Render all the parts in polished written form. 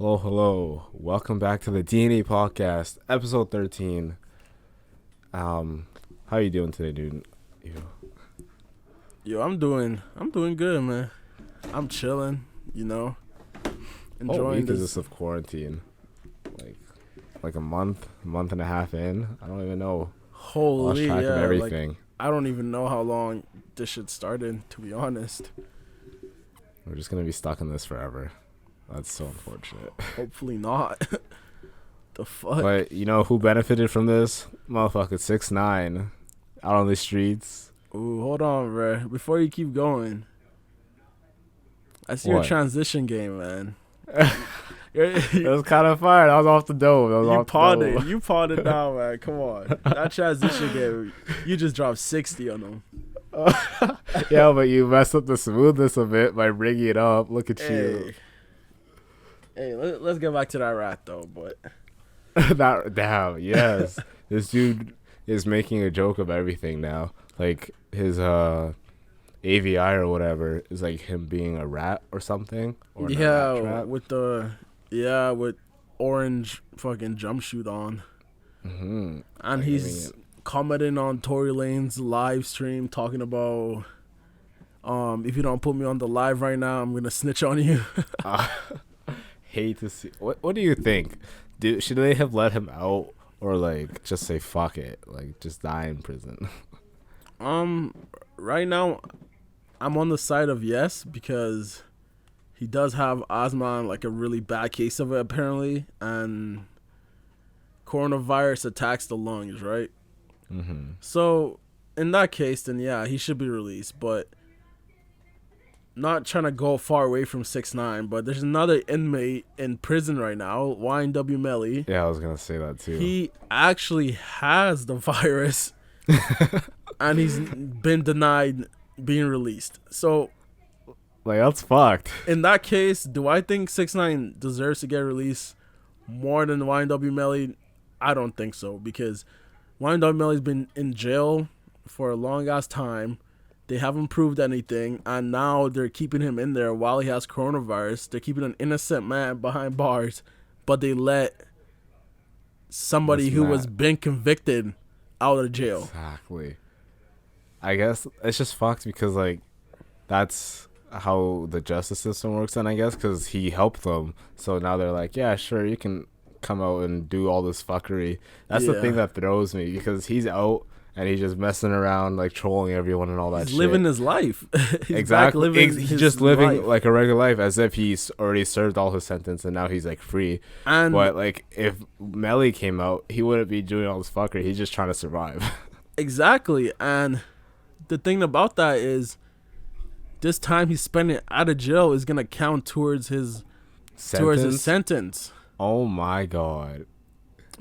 Hello, hello. Welcome back to the DNA podcast, episode 13. How you doing today, dude? You. Yo, I'm doing good, man. I'm chilling, What enjoying week is this. this of quarantine? Like a month and a half in? I don't even know. Lost Holy, track of yeah, like everything. I don't even know how long this shit started, to be honest. We're just gonna be stuck in this forever. That's so unfortunate. Hopefully not. The fuck? But you know who benefited from this? Motherfucker 6ix9ine out on the streets. Ooh, hold on, bro. Before you keep going, I see your What? transition game, man. It was kind of fire. That was off the dome. You pawned it. You pawned it down, man. Come on. That transition game, you just dropped 60 on them. Yeah, but you messed up the smoothness of it by bringing it up. Look at you. Hey, let's get back to that rat, though, but... Damn, yes. This dude is making a joke of everything now. Like, his AVI or whatever is like him being a rat or something. Or in a rat trap. with orange fucking jumpsuit on. Mm-hmm. And he's commenting on Tory Lane's live stream talking about, if you don't put me on the live right now, I'm going to snitch on you. Hate to see. What do you think? Should they have let him out or like just say fuck it, like just die in prison? Right now, I'm on the side of yes, because he does have asthma and like a really bad case of it apparently, and coronavirus attacks the lungs, right? Mm-hmm. So in that case, then yeah, he should be released, but not trying to go far away from 6ix9ine, but there's another inmate in prison right now, YNW Melly. Yeah, I was gonna say that too. He actually has the virus, and he's been denied being released. So, like, that's fucked. in that case, do I think 6ix9ine deserves to get released more than YNW Melly? I don't think so, because YNW Melly's been in jail for a long ass time. They haven't proved anything, and now they're keeping him in there while he has coronavirus. They're keeping an innocent man behind bars, but they let somebody who was been convicted out of jail. Exactly. I guess it's just fucked because, like, that's how the justice system works then, I guess, because he helped them. So now they're like, yeah, sure, you can come out and do all this fuckery. That's the thing that throws me, because he's out and he's just messing around, like, trolling everyone and all that shit. He's living his life. Exactly. He's just living life like a regular life, as if he's already served all his sentence and now he's, like, free. But, like, if Melly came out, he wouldn't be doing all this fuckery. He's just trying to survive. Exactly. And the thing about that is, this time he's spending out of jail is going to count towards his sentence. Oh, my God.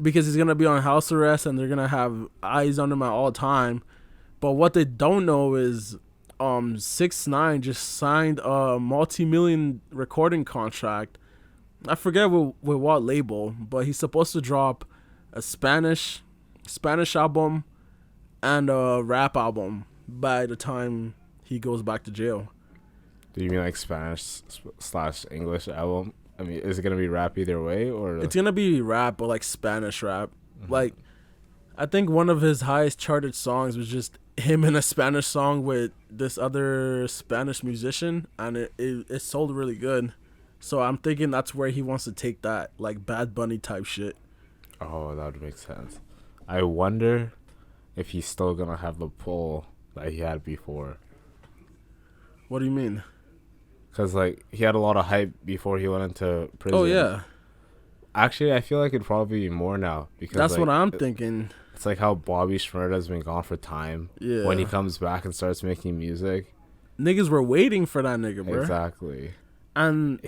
Because he's going to be on house arrest and they're going to have eyes on him at all time. But what they don't know is 6ix9ine just signed a multi-million recording contract. I forget with what label, but he's supposed to drop a Spanish album and a rap album by the time he goes back to jail. Do you mean like Spanish/English album? I mean, is it going to be rap either way? Or it's going to be rap, but like Spanish rap. Mm-hmm. Like, I think one of his highest charted songs was just him in a Spanish song with this other Spanish musician, and it sold really good. So I'm thinking that's where he wants to take that, like Bad Bunny type shit. Oh, that would make sense. I wonder if he's still going to have the pull that he had before. What do you mean? Because, like, he had a lot of hype before he went into prison. Oh, yeah. Actually, I feel like it'd probably be more now. Because that's like, what I'm thinking. It's like how Bobby Shmurda's been gone for time. Yeah. When he comes back and starts making music. Niggas were waiting for that nigga, bro. Exactly. And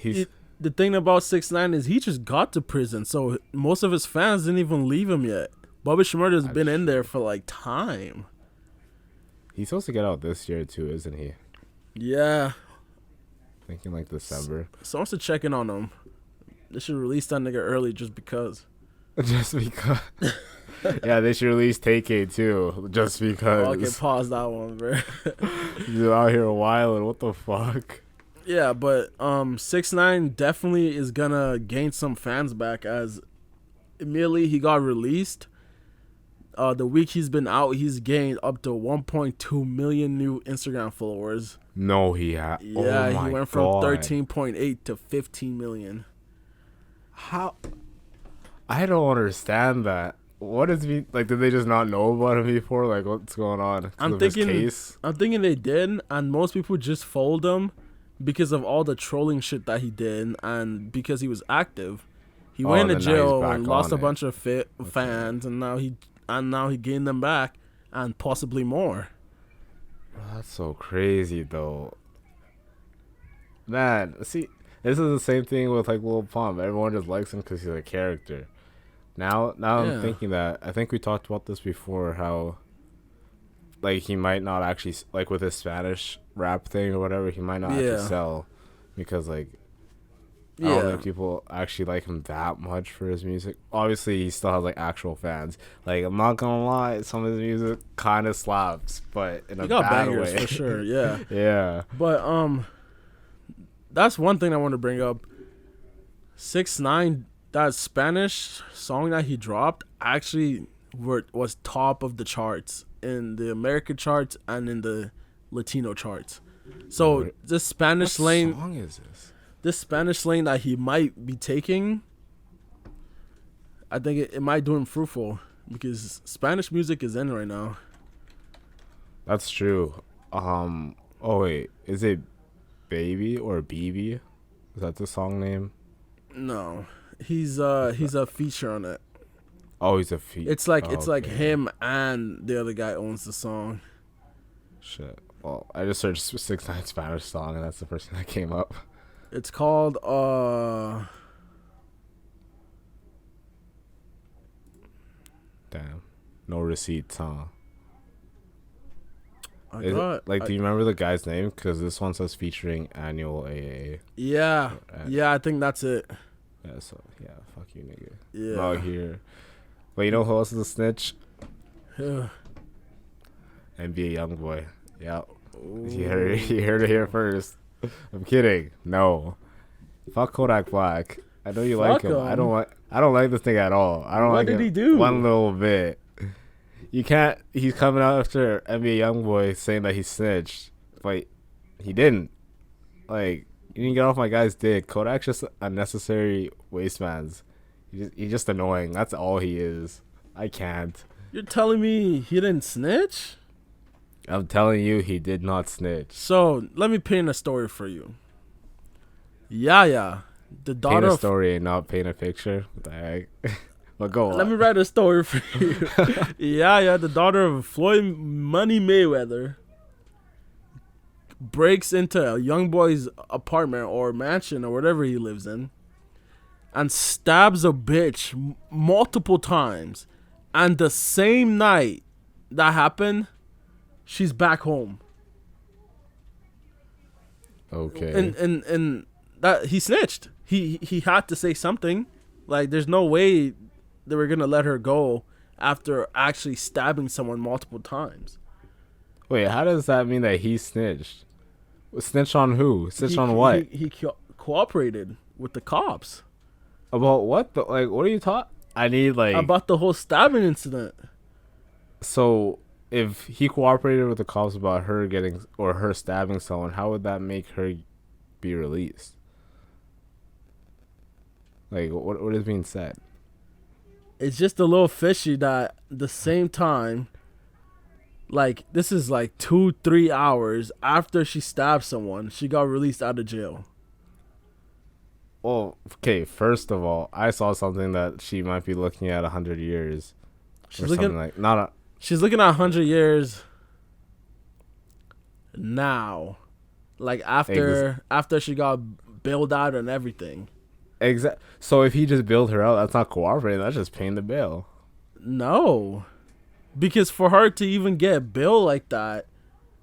the thing about 6ix9ine is he just got to prison. So most of his fans didn't even leave him yet. Bobby Shmurda's been in there for, like, time. He's supposed to get out this year, too, isn't he? Yeah. Thinking like December. Someone should check in on him. They should release that nigga early just because. Just because. Yeah, they should release Take It too. Just because. Okay, pause that one, bro. He's out here a while and what the fuck? Yeah, but 6ix9ine definitely is gonna gain some fans back as immediately he got released. The week he's been out, he's gained up to 1.2 million new Instagram followers. No, he had. Oh Yeah, he my went from god. 13.8 to 15 million. How? I don't understand that. What is he like? Did they just not know about him before? Like, what's going on? Because I'm of his thinking, case? I'm thinking they did, and most people just followed him because of all the trolling shit that he did, and because he was active. He Oh, went and into then now he's jail back and lost on a it. bunch of Okay. fans, and now he gained them back, and possibly more. That's so crazy, though. Man, see, this is the same thing with like Lil Pump. Everyone just likes him because he's a character. Now I'm Yeah, thinking that I think we talked about this before. How like he might not actually like with his Spanish rap thing or whatever. He might not actually yeah, sell because like I don't yeah. think people actually like him that much for his music. Obviously, he still has like actual fans. Like I'm not gonna lie, some of his music kind of slaps, but in He a got bad bangers way. for sure. Yeah, Yeah, but that's one thing I want to bring up. 6ix9ine, that Spanish song that he dropped actually was top of the charts in the American charts and in the Latino charts. So what song is this? this Spanish lane that he might be taking, I think it might do him fruitful because Spanish music is in right now. That's true. Oh wait, is it Baby or BB? Is that the song name? No, he's a feature on it. Oh, he's a feat. It's like Okay. him and the other guy owns the song. Shit. Well, I just searched 6ix9ine Spanish song, and that's the first thing that came up. It's called Damn. No receipts, huh? I Is it got like? I, Do you remember the guy's name? Because this one says featuring Annual AA. yeah, Uh, yeah, I think that's it. Yeah. So yeah, fuck you, nigga. I'm out Yeah. here. But you know who else is a snitch? Yeah. NBA YoungBoy. Yeah. You heard, Ooh. you heard it here first. I'm kidding. No. Fuck Kodak Black. I know you like Fuck him. him. I don't like this thing at all. I don't What like did it he do? one little bit. You can't. He's coming out after NBA YoungBoy saying that he snitched, but he didn't. Like you didn't get off my guy's dick. Kodak's just unnecessary wasteman's. He's just annoying. That's all he is. I can't. You're telling me he didn't snitch? I'm telling you, he did not snitch. So let me paint a story for you. Yaya, the Paint daughter a of. story and not paint a picture. What the heck? But go Let me on. write a story for you. Yaya, the daughter of Floyd Money Mayweather, breaks into a young boy's apartment or mansion or whatever he lives in and stabs a bitch multiple times. And the same night that happened, she's back home. Okay. And that he snitched. He had to say something. Like there's no way they were gonna let her go after actually stabbing someone multiple times. Wait, how does that mean that he snitched? Snitch on who? Snitch He on what? cooperated with the cops About what? Like, what are you talking? I need like. about the whole stabbing incident. So, if he cooperated with the cops about her getting or her stabbing someone, how would that make her be released? Like, what is being said? It's just a little fishy that the same time, like this is like 2-3 hours after she stabbed someone, she got released out of jail. Well, okay. First of all, I saw something that she might be looking at 100 years or She's something looking like not a. she's looking at 100 years now. Like after she got bailed out and everything. So if he just bailed her out, that's not cooperating. That's just paying the bail. No. Because for her to even get bail like that,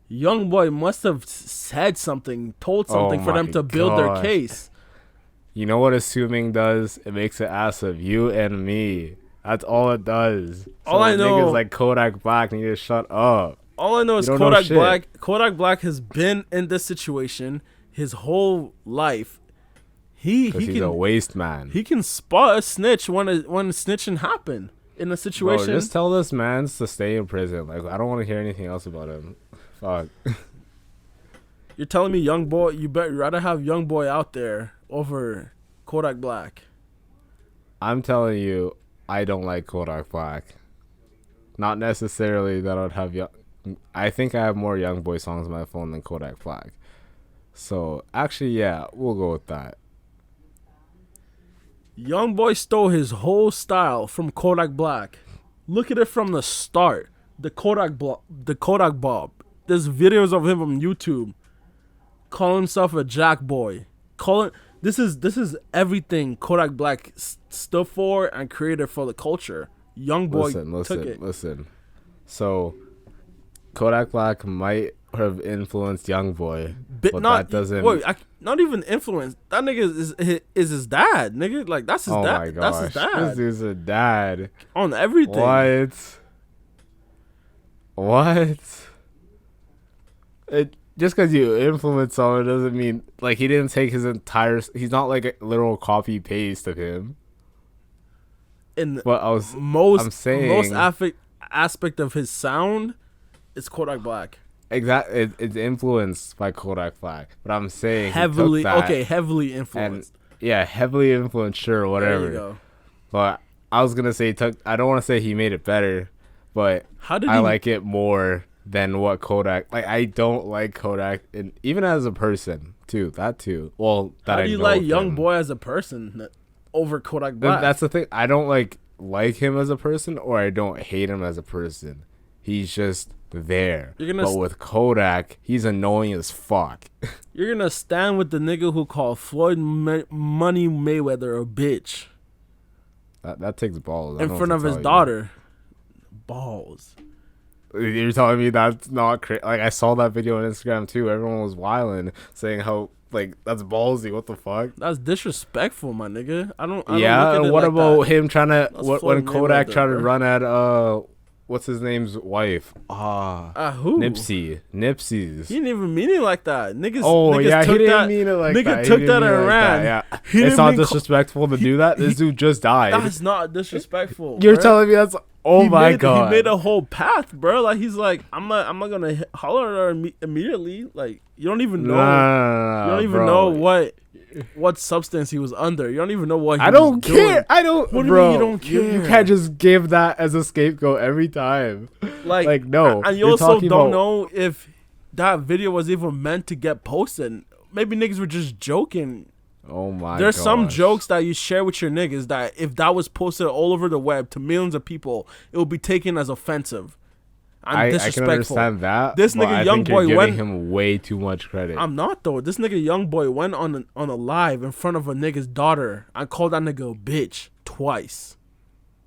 young boy must have said something, told Oh something for them my to build their gosh. case. You know what assuming does? It makes an ass of you and me. That's all it does. All So I know- niggas like Kodak Black need to shut up. All I know is You don't know shit. Kodak Black has been in this situation. his whole life, he Because he's can a waste man. he can spot a snitch when snitching happen in a situation. Bro, just tell this man to stay in prison. Like, I don't want to hear anything else about him. Fuck. You're telling me young boy, you better rather have young boy out there over Kodak Black. I'm telling you, I don't like Kodak Black. Not necessarily that I'd have young. I think I have more Young Boy songs on my phone than Kodak Black. So actually, yeah, we'll go with that. Young boy stole his whole style from Kodak Black. Look at it from the start. The Kodak Bob. There's videos of him on YouTube calling himself a jack boy. This is everything Kodak Black stood for and created for the culture. Young boy took it. Listen. So Kodak Black might have influenced Young Boy, but that doesn't. Wait, not even influenced. That nigga is his dad, nigga. Like that's his dad. Oh my gosh, that's his dad. This dude's a dad on everything. What? Just because you influence someone doesn't mean like he didn't take his entire. He's not like a literal copy paste of him. In but most aspect of his sound, it's Kodak Black. Exactly, it's influenced by Kodak Black. But I'm saying heavily influenced. Heavily influenced. Sure, whatever. There you go. But I was gonna say I don't want to say he made it better, but I like it more than what Kodak. Like I don't like Kodak, and even as a person too. That too. Well, that how do you like Young Boy as a person over Kodak Black? That's the thing. I don't like him as a person, or I don't hate him as a person. He's just there. But with Kodak, he's annoying as fuck. You're gonna stand with the nigga who called Floyd Money Mayweather a bitch. That takes balls. In front of his daughter. Balls. You're telling me that's not crazy? Like I saw that video on Instagram too. Everyone was wilding, saying how like that's ballsy. What the fuck? That's disrespectful, my nigga. I don't yeah. Look at it what like about that. him trying to when Kodak Mayweather, tried to run at what's his name's wife? Who? Nipsey's. He didn't even mean it like that. Niggas. Niggas took he didn't that, mean it like nigga that. Took that and ran. Yeah. It's not disrespectful to do that. This dude just died. That's not disrespectful. You're telling me that's. Oh my god! He made a whole path, bro. Like he's like, I'm not gonna holler at her immediately. Like you don't even know. You don't even know what substance he was under. You don't even know what. I don't care. I don't. What do bro, you mean you don't care? You can't just give that as a scapegoat every time. Like no. And you also don't know if that video was even meant to get posted. Maybe niggas were just joking. Oh my! There's some jokes that you share with your niggas that if that was posted all over the web to millions of people, it would be taken as offensive and disrespectful. I can understand that. This nigga Young Boy you're went. Giving him way too much credit. I'm not though. This nigga Young Boy went on a live in front of a nigga's daughter and called that nigga a bitch twice.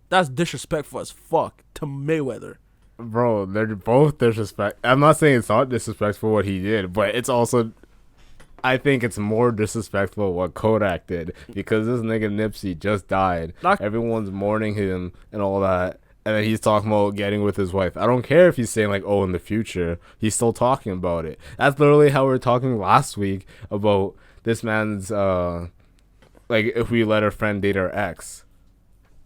That's disrespectful as fuck to Mayweather. Bro, they're both disrespect. I'm not saying it's not disrespectful what he did, but it's also. I think it's more disrespectful what Kodak did because this nigga Nipsey just died. Everyone's mourning him and all that. And then he's talking about getting with his wife. I don't care if he's saying like, oh, in the future. He's still talking about it. That's literally how we were talking last week about this man's, like, if we let our friend date our ex.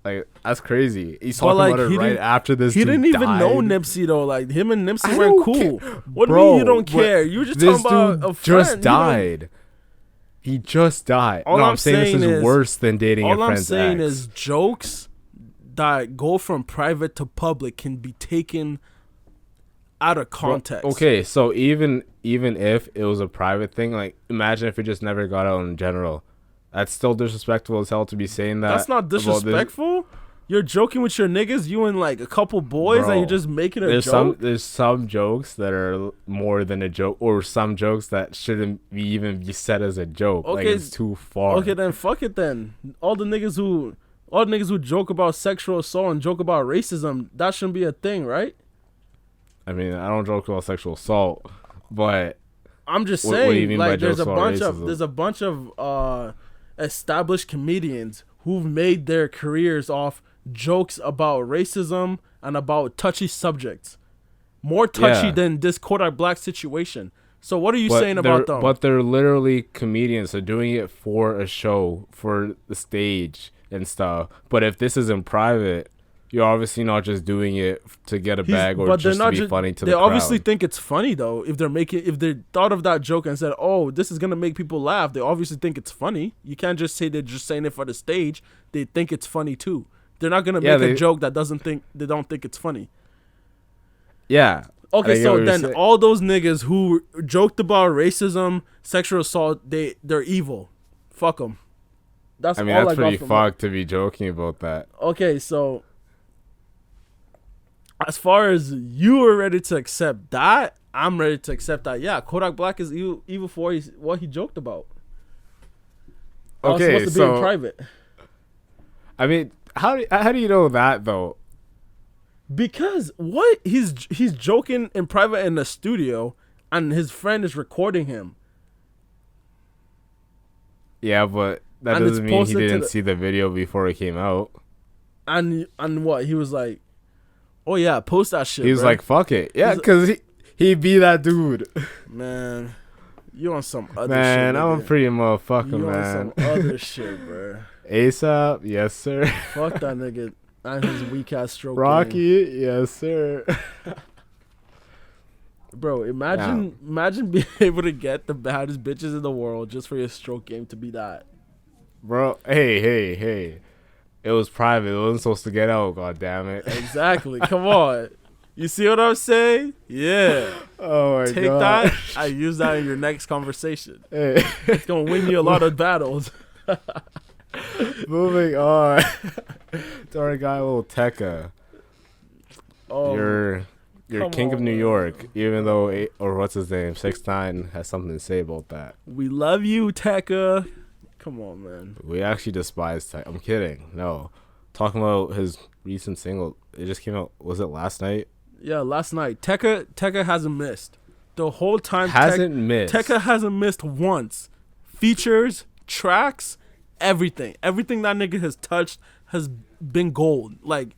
Like, that's crazy. He's talking about it right after this dude didn't even died. know Nipsey, though. Like, him and Nipsey weren't cool. What do you mean you don't care? You were just talking about a friend. Just died. He just died. No, I'm saying this is worse than dating a friend's ex. All I'm saying is jokes that go from private to public can be taken out of context. Okay, so even if it was a private thing, like, imagine if it just never got out in general. That's still disrespectful as hell to be saying that. That's not disrespectful. You're joking with your niggas, you and like a couple boys, and you're just making a joke. There's some jokes that are more than a joke, or some jokes that shouldn't even be said as a joke. Okay, like it's too far. Okay, then fuck it. Then all the niggas who joke about sexual assault and joke about racism, that shouldn't be a thing, right? I mean, I don't joke about sexual assault, but I'm just saying, what do you mean like, by there's a bunch of established comedians who've made their careers off jokes about racism and about touchy subjects, more touchy than this Kodak Black situation. So what are you saying about them? But they're literally comedians. They're doing it for a show, for the stage and stuff. But if this is in private, you're obviously not just doing it to get a bag or just to be funny to the crowd. They obviously think it's funny though. If they thought of that joke and said, "Oh, this is gonna make people laugh," they obviously think it's funny. You can't just say they're just saying it for the stage. They think it's funny too. They're not gonna make a joke that they don't think it's funny. Yeah. Okay, so then all those niggas who joked about racism, sexual assault, they're evil. Fuck them. That's pretty fucked to be joking about that. Okay, so as far as you are ready to accept that, I'm ready to accept that. Yeah, Kodak Black is evil for what he joked about. Okay, supposed to be in private. I mean, how do you know that though? Because what he's joking in private in the studio, and his friend is recording him. Yeah, but that doesn't mean he didn't see the video before it came out. And what he was like, oh yeah, post that shit. He was like, fuck it, yeah, because he be that dude. Man, you on some other shit. Man, I'm a pretty motherfucker, man. You on some other shit, bro. ASAP, yes sir. Fuck that nigga. And his weak ass stroke. Rocky, game. Yes sir. Bro, imagine being able to get the baddest bitches in the world just for your stroke game to be that. Bro, hey. It was private. It wasn't supposed to get out, god damn it. Exactly. Come on. You see what I'm saying? Yeah. Oh my god. Take that. I use that in your next conversation. Hey. It's gonna win you a lot of battles. Moving on to our guy, little Tekka. You're king of New York, even though or what's his name, 6ix9ine has something to say about that. We love you, Tekka. Come on, man. We actually despise Tekka. I'm kidding. No, talking about his recent single. It just came out. Was it last night? Yeah, last night. Tekka hasn't missed the whole time. Missed. Tekka hasn't missed once. Features, tracks. Everything that nigga has touched has been gold. Like,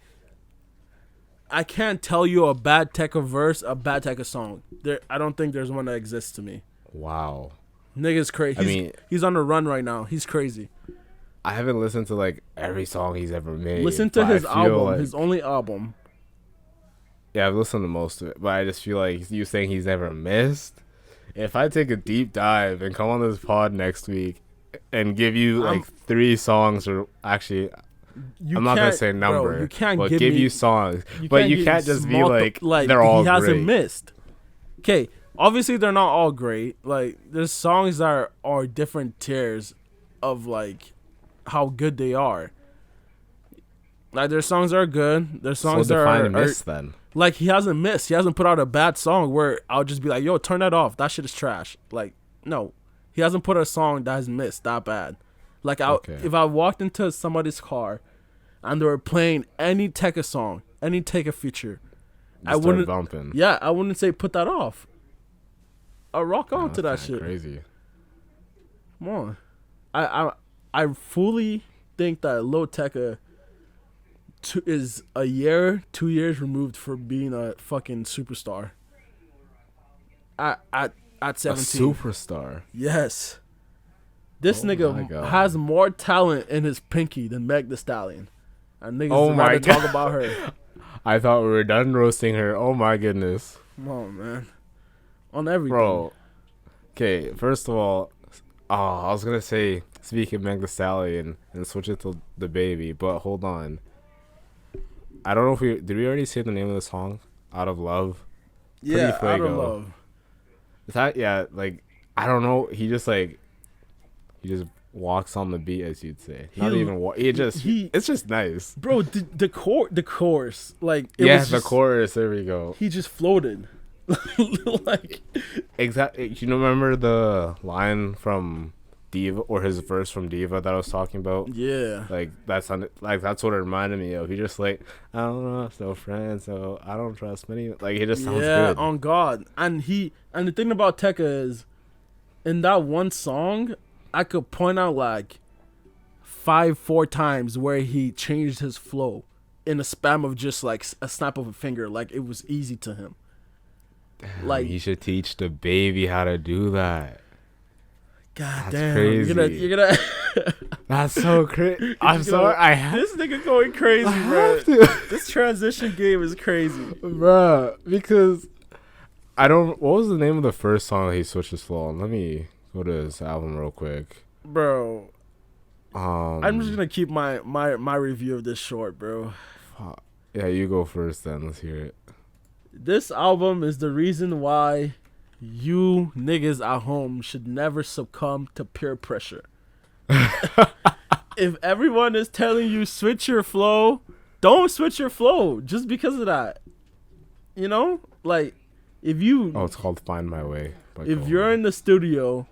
I can't tell you a bad Tekka verse, a bad Tekka song. I don't think there's one that exists to me. Wow, nigga's crazy. He's on the run right now. He's crazy. I haven't listened to like every song he's ever made. Listen to his album, his only album. Yeah, I've listened to most of it, but I just feel like you saying he's never missed. If I take a deep dive and come on this pod next week and give you like 3 songs, or actually, I'm not gonna say a number, bro, you can't but give you songs. But you can't just be like they're all great. He hasn't missed. Okay, obviously they're not all great. Like, there's songs that are different tiers of like how good they are. Like, there's songs that are good. There's songs that are miss then. Like, he hasn't missed. He hasn't put out a bad song where I'll just be like, yo, turn that off. That shit is trash. Like, no. He hasn't put a song that has missed that bad. Like, if I walked into somebody's car and they were playing any Tekka song, any Tekka feature, I wouldn't bumping. Yeah, I wouldn't say put that off. I rock on to that shit. Crazy. Come on. I fully think that Lil Tekka is 2 years removed from being a fucking superstar. At 17. A superstar. Yes. This nigga has more talent in his pinky than Meg Thee Stallion. And niggas rather talk about her. I thought we were done roasting her. Oh my goodness. Come on, man. On everything. Bro. Okay, first of all, I was gonna say speak of Meg Thee Stallion and switch it to DaBaby, but hold on. I don't know if did we already say the name of the song? Out of Love? Yeah, Out of Love. Is that, yeah, like, I don't know. He just walks on the beat, as you'd say. Not even walk. It's just nice. Bro, the chorus, like, the chorus. There we go. He just floated. Like, exactly. You remember the line from Diva, or his verse from Diva that I was talking about? Yeah. Like, that's what it reminded me of. He just like, I don't know, no friends, so I don't trust many. Like, he just sounds good. Yeah, on God. And the thing about Tekka is, in that one song, I could point out like 4 times where he changed his flow in a span of just like a snap of a finger. Like, it was easy to him. Damn, Like, he should teach DaBaby how to do that. god That's damn, crazy. you're gonna. That's so crazy. I'm sorry. This nigga going crazy, I bro. have to. This transition game is crazy, Bruh, because I don't. What was the name of the first song that he switched his flow on? Let me go to his album real quick. bro. I'm just gonna keep my review of this short, bro. Yeah, you go first then. Let's hear it. This album is the reason why you niggas at home should never succumb to peer pressure. If everyone is telling you switch your flow, don't switch your flow just because of that. You know? Like, if you... Oh, it's called Find My Way. If you're in the studio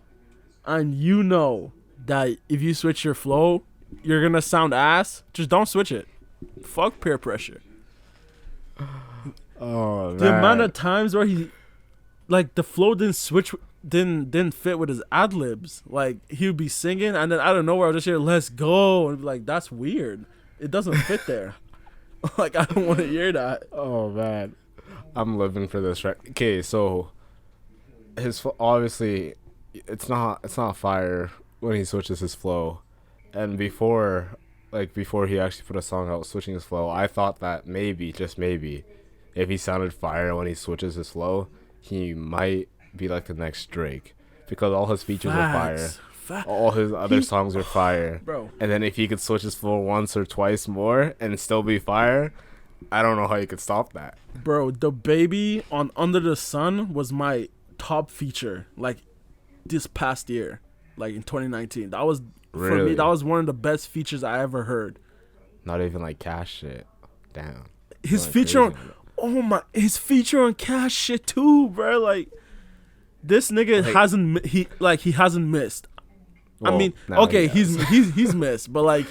and you know that if you switch your flow, you're going to sound ass, just don't switch it. Fuck peer pressure. Oh, man. The amount of times where he... Like, the flow didn't switch... Didn't fit with his ad libs. Like, he would be singing and then out of nowhere I'll just hear "Let's go" and be like, that's weird. It doesn't fit there. Like, I don't want to hear that. Oh man, I'm living for this. Right? Okay, so his obviously it's not fire when he switches his flow, and before he actually put a song out switching his flow, I thought that maybe, just maybe, if he sounded fire when he switches his flow, he might be like the next Drake, because all his features are fire. All his other songs are fire, bro. And then if he could switch his flow once or twice more and still be fire, I don't know how you could stop that. Bro, DaBaby on Under the Sun was my top feature, like, this past year, like in 2019. That was for me. That was one of the best features I ever heard. Not even like Cash shit. Damn. His feature on, his feature on Cash shit too, bro. Like, this nigga he hasn't missed. Well, I mean, okay, he's missed, but like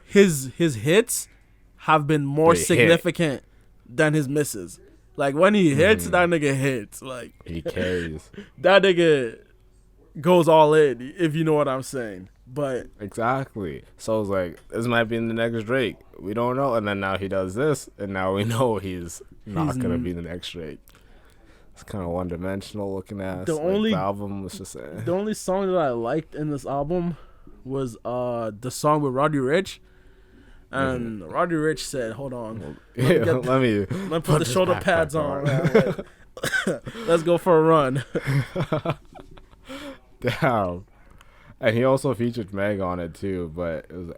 his hits have been more significant than his misses. Like, when he hits, that nigga hits. Like, he carries. That nigga goes all in, if you know what I'm saying. But exactly. So it's like, this might be the next Drake. We don't know. And then now he does this, and now we know he's not gonna be the next Drake. It's kind of one dimensional looking ass. The album was just the only song that I liked in this album was the song with Roddy Ricch. And Roddy Ricch said, "Hold on, let me put the shoulder pads on. Let's go for a run." Damn. And he also featured Meg on it too, but it was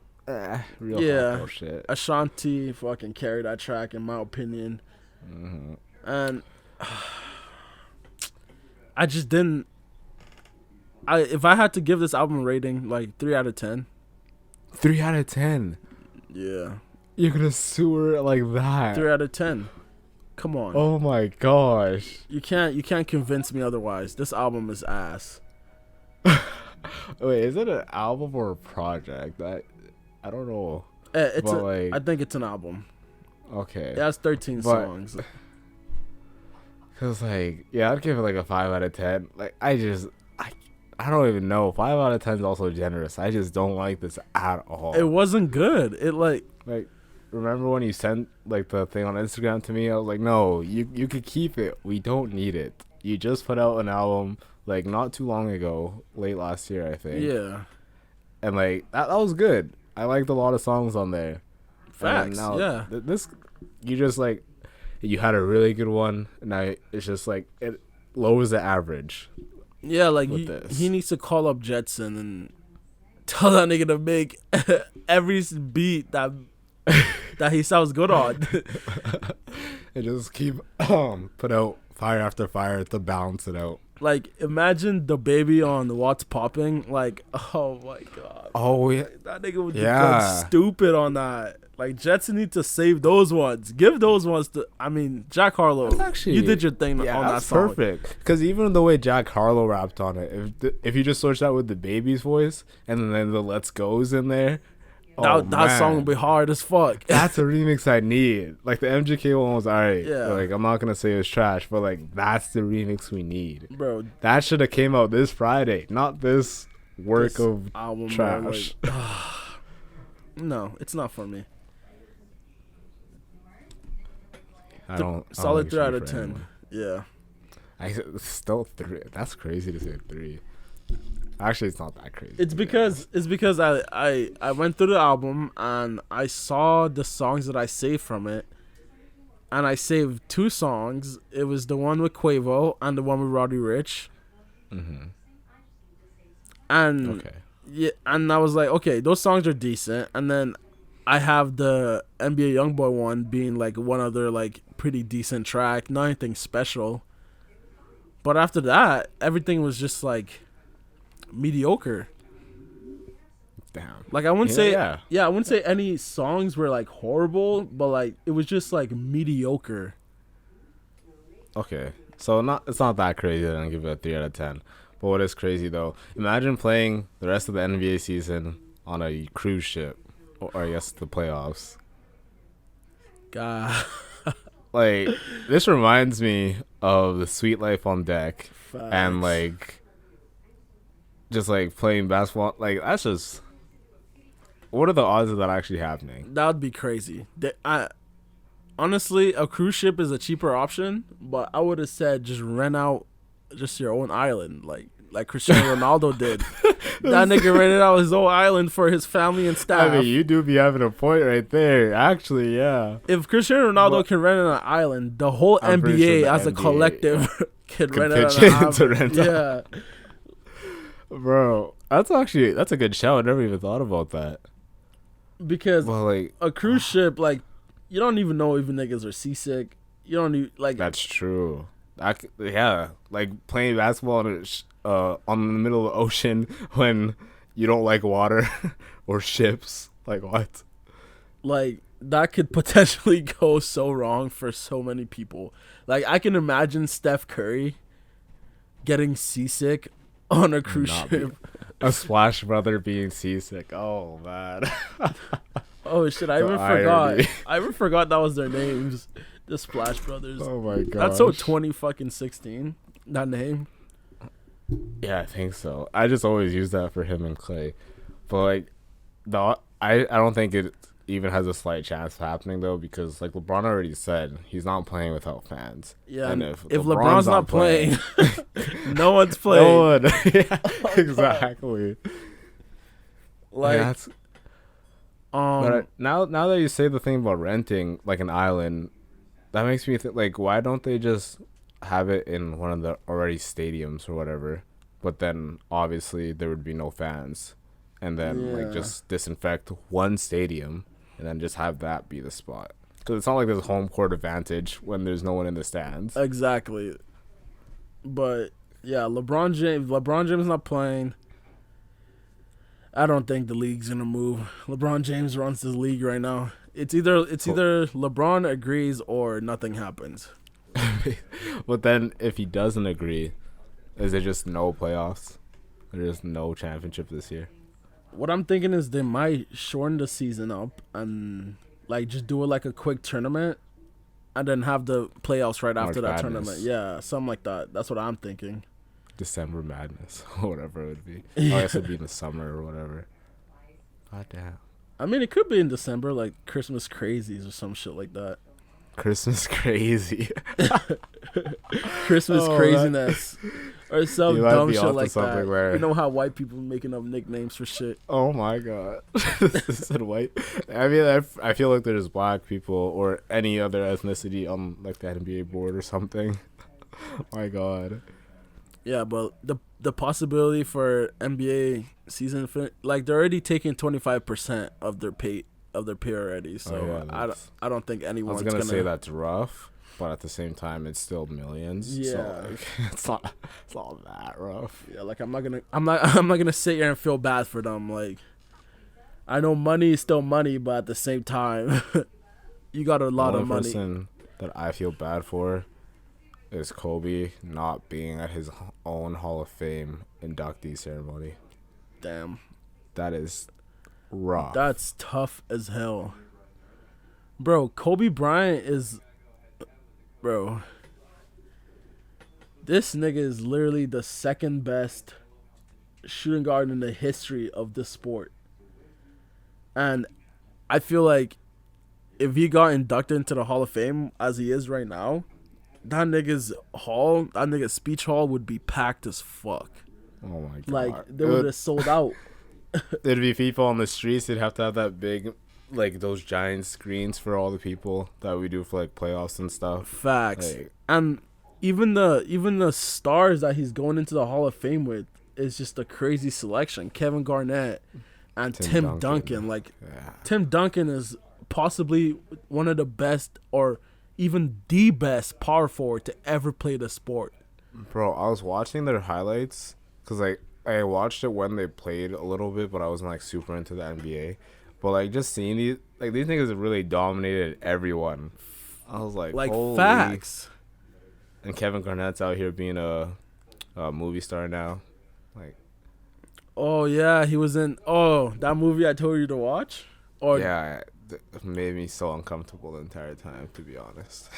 real hardcore shit. Ashanti fucking carried that track in my opinion. And I just didn't. If I had to give this album a rating, like 3 out of 10. 3 out of 10. Yeah. You're gonna sewer it like that. 3 out of 10. Come on. Oh my gosh. You can't convince me otherwise. This album is ass. Wait, is it an album or a project? I don't know. I think it's an album. Okay. It has 13 songs. Cause like, yeah, I'd give it like a 5 out of 10. Like, I don't even know. 5 out of 10 is also generous. I just don't like this at all. It wasn't good. It like remember when you sent like the thing on Instagram to me? I was like, no, you could keep it. We don't need it. You just put out an album like not too long ago, late last year, I think. Yeah. And like that was good. I liked a lot of songs on there. Facts. Now, yeah. This you just like you had a really good one, and now it's just like it lowers the average. Yeah, like he needs to call up Jetson and tell that nigga to make every beat that he sounds good on. And just keep put out fire after fire to balance it out. Like, imagine DaBaby on What's Popping. Like, oh my god. Oh yeah, that nigga would go stupid on that. Like, Jetson need to save those ones. Give those ones to. I mean, Jack Harlow. You did your thing on that song. Perfect. Because even the way Jack Harlow rapped on it, if you just switch that with DaBaby's voice and then the Let's Go's in there, that song would be hard as fuck. That's a remix I need. Like, the MGK one was alright. Yeah. Like, I'm not gonna say it was trash, but like that's the remix we need, bro. That should have came out this Friday, not this of album trash. Like, no, it's not for me. I don't solid 3 out of 10. him. Yeah. I still three. That's crazy to say three. Actually, it's not that crazy. It's because I went through the album and I saw the songs that I saved from it, and I saved two songs. It was the one with Quavo and the one with Roddy Ricch. Mm-hmm. And Okay. yeah, and I was like, okay, those songs are decent. And then I have the NBA YoungBoy one being like one other like pretty decent track, not anything special. But after that, everything was just like mediocre. Damn. Like I wouldn't say, Yeah. I wouldn't say any songs were like horrible, but like it was just like mediocre. Okay. So it's not that crazy that I give it a 3 out of 10. But what is crazy though? Imagine playing the rest of the NBA season on a cruise ship, or I guess the playoffs. God, Like this reminds me of the Sweet Life on Deck, and facts. like just like playing basketball. Like that's just. What are the odds of that actually happening? That would be crazy. Honestly, a cruise ship is a cheaper option, but I would have said just rent out just your own island, like Cristiano Ronaldo did. That nigga rented out his own island for his family and staff. I mean, you do be having a point right there. Actually, yeah. If Cristiano Ronaldo But can rent an island, the whole I'm pretty sure NBA the as a NBA collective can could rent it pitch on an in to rent island. out. Yeah, Bro, that's a good shout. I never even thought about that. because Well, like a cruise ship, like, you don't even know if niggas are seasick. You don't even like. that's true. Yeah, like playing basketball on the middle of the ocean when you don't like water or ships. Like what? Like that could potentially go so wrong for so many people. Like I can imagine Steph Curry getting seasick on a cruise Not be- ship. A Splash Brother being seasick. Oh man. Oh shit! I The even irony. forgot. I even forgot that was their names, the Splash Brothers. Oh my god. That's so 2016. That name. Yeah, I think so. I just always use that for him and Clay. But like I don't think it even has a slight chance of happening though, because like LeBron already said, he's not playing without fans. Yeah. And if LeBron's not playing, no one's no playing. one. Yeah, exactly. Like, Yeah, but now that you say the thing about renting like an island, that makes me think like why don't they just have it in one of the already stadiums or whatever? But then obviously there would be no fans, and then like Yeah. just disinfect one stadium and then just have that be the spot. Because it's not like there's home court advantage when there's no one in the stands. exactly. But yeah, LeBron James not playing. I don't think the league's gonna move. LeBron James runs this league right now. It's either LeBron agrees or nothing happens. But then if he doesn't agree, is there just no playoffs? There's no championship this year. What I'm thinking is they might shorten the season up and like just do it like a quick tournament, and then have the playoffs right after March that Madness. tournament. Yeah, something like that. That's what I'm thinking. December Madness, or whatever it would be. Oh, I guess it'd be in the summer or whatever. God damn. I mean, it could be in December, like Christmas crazies or some shit like that. Christmas crazy. Christmas Oh, craziness. Or some You might dumb be shit onto like something that. where- You know how white people making up nicknames for shit. Oh my god. This said white. I mean, I feel like there's black people or any other ethnicity on like the NBA board or something. My god. Yeah, but the possibility for NBA season like they're already taking 25% of their pay already. So yeah, I don't think I anyone's was gonna say that's rough, but at the same time, it's still millions. Yeah. So like, it's not that rough. Yeah, like I'm not gonna sit here and feel bad for them. Like, I know money is still money, but at the same time, you got a lot The of only money. person that I feel bad for is Kobe not being at his own Hall of Fame inductee ceremony. Damn, That is rough. that's tough as hell, bro. Kobe Bryant is, bro. This nigga is literally the second best shooting guard in the history of the sport, and I feel like if he got inducted into the Hall of Fame as he is right now, that nigga's speech hall would be packed as fuck. Oh my god! Like they would have sold out. There'd be people on the streets. They'd have to have that big, like those giant screens for all the people that we do for like playoffs and stuff. Facts. Like, And even the stars that he's going into the Hall of Fame with is just a crazy selection. Kevin Garnett and Tim Duncan. Like yeah. Tim Duncan is possibly one of the best or even the best power forward to ever play the sport. Bro, I was watching their highlights because like I watched it when they played a little bit, but I wasn't like super into the NBA. But like just seeing these niggas have really dominated everyone. I was like holy. Facts. And Kevin Garnett's out here being a movie star now. Like, Oh yeah, he was in that movie I told you to watch. Or yeah, it made me so uncomfortable the entire time, to be honest.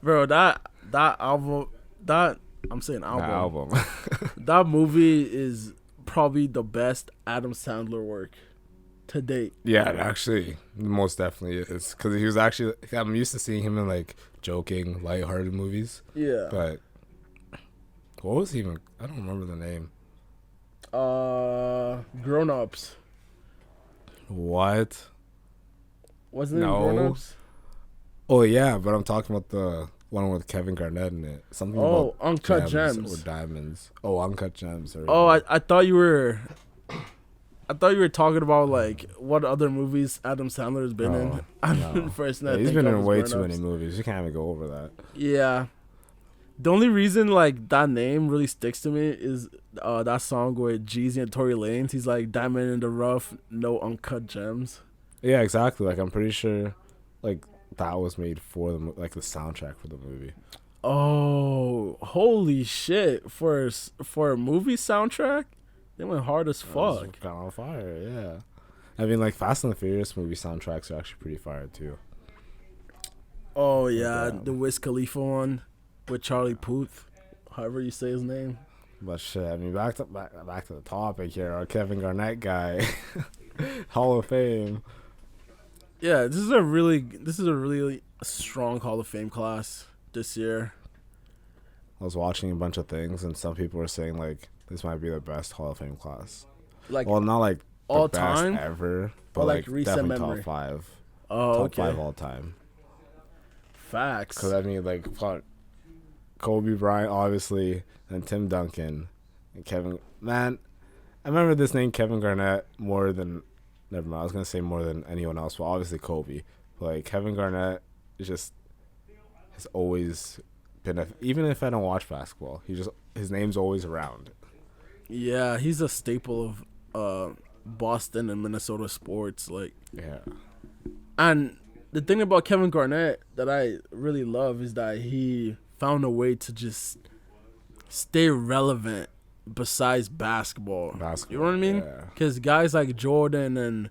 bro, that album, that I'm saying album. Album. That movie is probably the best Adam Sandler work to date. Yeah, it actually most definitely is, because he was actually. I'm used to seeing him in like joking, lighthearted movies. Yeah. But what was he even? I don't remember the name. Grown Ups. What? Wasn't it No. Grown Ups? Oh yeah, but I'm talking about the one with Kevin Garnett in it. Something Oh, about Uncut Gems. or diamonds. Oh, Uncut Gems. Oh, I thought you were. I thought you were talking about like what other movies Adam Sandler has been in. I'm no. the first thing I He's think been of in is way Grown too many Ups. movies. You can't even go over that. Yeah. The only reason like that name really sticks to me is that song with Jeezy and Tory Lanez. He's like diamond in the rough, no uncut gems. Yeah, exactly. Like I'm pretty sure, like that was made for the the soundtrack for the movie. Oh, holy shit! For a movie soundtrack, they went hard as fuck. Got on fire. Yeah. I mean, like Fast and the Furious movie soundtracks are actually pretty fire too. Oh yeah, the Wiz Khalifa one with Charlie Puth, however you say his name. But shit, I mean, back to the topic here. Our Kevin Garnett guy, Hall of Fame. Yeah, this is a really strong Hall of Fame class this year. I was watching a bunch of things, and some people were saying like this might be the best Hall of Fame class. Like, well, not like the all best time ever, but or like recent definitely memory? top 5. Oh, Top okay. 5 all time. Facts. Because I mean, like, fuck, Kobe Bryant, obviously, and Tim Duncan, and Kevin. Man, I remember this name Kevin Garnett more than. Never mind. I was gonna say more than anyone else, but obviously Kobe. But like Kevin Garnett is just has always been even if I don't watch basketball, his name's always around. Yeah, he's a staple of Boston and Minnesota sports. Like, Yeah. and the thing about Kevin Garnett that I really love is that he found a way to just stay relevant besides basketball. You know what I mean? Yeah. Because guys like Jordan and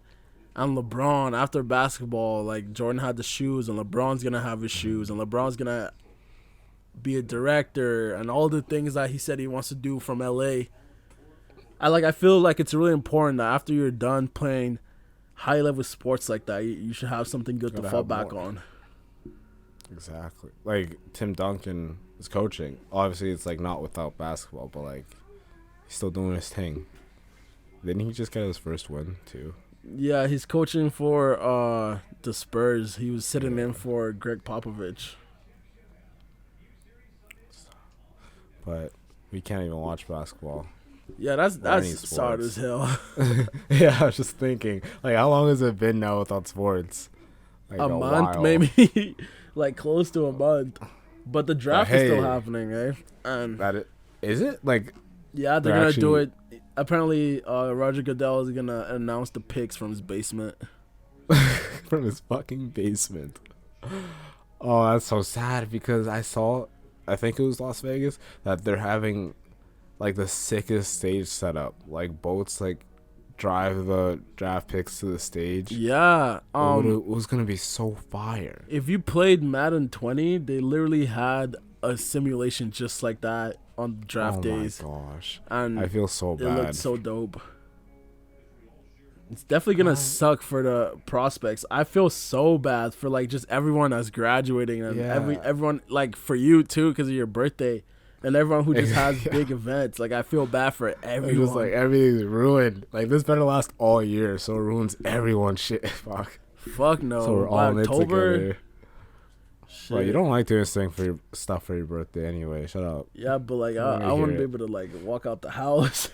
LeBron, after basketball, like Jordan had the shoes and LeBron's going to have his shoes and LeBron's going to be a director and all the things that he said he wants to do from LA. I feel like it's really important that after you're done playing high level sports like that, you should have something good to fall back on. Exactly. Like Tim Duncan is coaching. Obviously, it's like not without basketball, but like he's still doing his thing. Didn't he just get his first win too? Yeah, he's coaching for the Spurs. He was sitting in for Greg Popovich. But we can't even watch basketball. Yeah, that's sad as hell. Yeah, I was just thinking, like, how long has it been now without sports? Like a month, while. maybe, like close to a month. But the draft is still hey, happening, eh? And is it? Like, yeah, they're gonna do it. Apparently, Roger Goodell is gonna announce the picks from his basement. from his fucking basement. Oh, that's so sad because I think it was Las Vegas, that they're having like the sickest stage setup. Like boats like drive the draft picks to the stage. Yeah. It was gonna be so fire. If you played Madden 20, they literally had a simulation just like that on draft days. Oh my gosh. And I feel so bad. it looked so dope. It's definitely gonna suck for the prospects. I feel so bad for like just everyone that's graduating and Yeah. everyone like for you too because of your birthday, and everyone who just has big events. Like I feel bad for It's everyone. just like everything's ruined. Like this better last all year, so it ruins everyone's shit. Fuck. Fuck no. So we're By all in it October. together. Shit. Bro, you don't like doing stuff for your birthday anyway. Shut up. Yeah, but like Let me I want to hear be it. able to like walk out the house,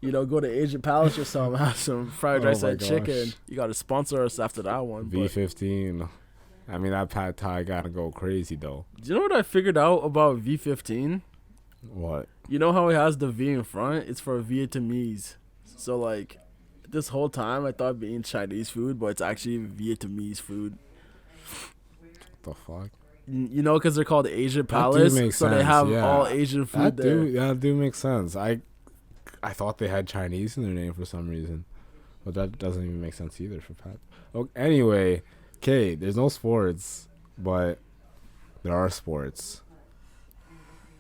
you know, go to Asian Palace or something, have some fried Oh rice my and chicken. gosh. You got to sponsor us after that one. But V15. I mean that pad thai gotta go crazy though. do you know what I figured out about V15? What? You know how it has the V in front? It's for Vietnamese. So like this whole time I thought being Chinese food, but it's actually Vietnamese food. The fuck? You know, because they're called Asian That do Palace, make so they sense, have yeah. all Asian food there. That do make sense. I thought they had Chinese in their name for some reason, but that doesn't even make sense either for Pat. Oh, anyway, okay. There's no sports, but there are sports.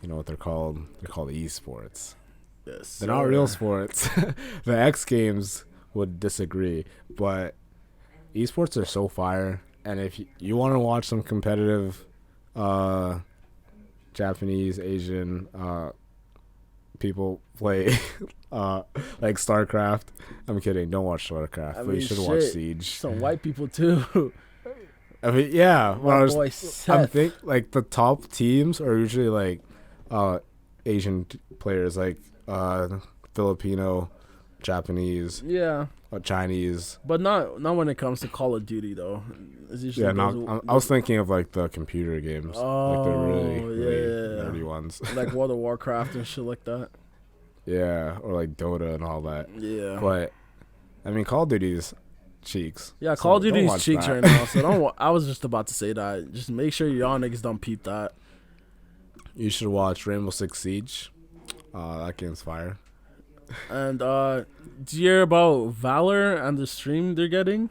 You know what they're called? They're called esports. Yes, They're not real sports. The X Games would disagree, but esports are so fire. And if you want to watch some competitive Japanese, Asian people play like StarCraft, I'm kidding. Don't watch StarCraft, but you should watch Siege. Some white people too. I mean, yeah. My boy I'm Seth. think like the top teams are usually like Asian players, like Filipino, Japanese, Yeah, Chinese. but not when it comes to Call of Duty though. It's usually Yeah, those I was thinking of like the computer games, like the really, Oh, really yeah. nerdy ones. like World of Warcraft and shit like that. Yeah, or like Dota and all that. Yeah. But I mean, Call of Duty's cheeks. Yeah, so Call of don't Duty's watch cheeks that. right now. So don't. I was just about to say that. Just make sure y'all niggas don't peep that. You should watch Rainbow Six Siege. That game's fire. And do you hear about Valor and the stream they're getting?